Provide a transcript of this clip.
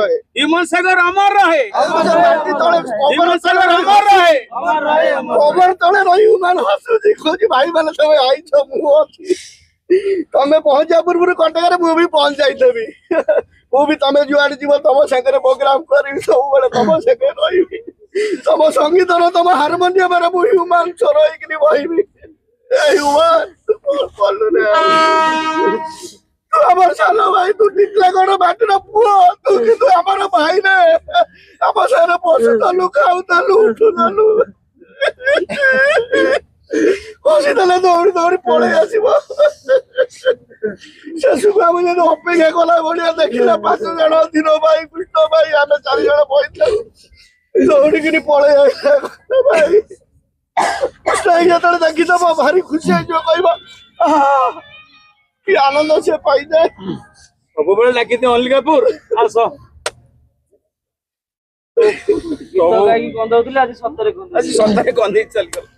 रहे हिमन सागर अमर रहे माटी तले हिमन सागर अमर रहे कबर तले रही मान हसुची खोजी भाई माने सब आई छ मु अछि तमे पहुंच जा पूर्व कटक रे मु भी पहुंच जाइतबी मु भी तमे जुआड जीव तम संगे प्रोग्राम करी सब बेले तम संगे रही तम संगीत रो तम हारमोनियम रे मु ह्यूमन छोरई कि बहिबी ए ह्यूमन बोलू रे तू আমার সালো ভাই তু টিকলা কোন বাটনা পুয়া তু কিন্তু আমার ভাই রে আমার সারা বসে তালু খাও তালু উঠু তালু বসে তালে দৌড়ি দৌড়ি পড়ে আসিব শেষକୁ আমি যদি অপেক্ষা কলা বলিয়া দেখিলা 5 জন দিন ভাই কৃষ্ণ ভাই ଆମେ 4 জন বইতালু দৌড়িକିରି পড়ে আসিলা ভাই সেই যেতବେଳେ ଦେଖିଦବ ଭାରି ଖୁସି ହେଇଯିବ କହିବ কি আনন্দ সে পাই যায় ସବୁବେଳେ ଲାଗିతే ଅଲିକାପୁର ଆସ ଗୀତ ଗାଇକି ଗନ୍ଧଉଥିଲେ ଆଜି ସତରେ ଆଜି ସନ୍ଧ୍ୟାରେ ଗନ୍ଧେଇ ଚାଲିଗଲା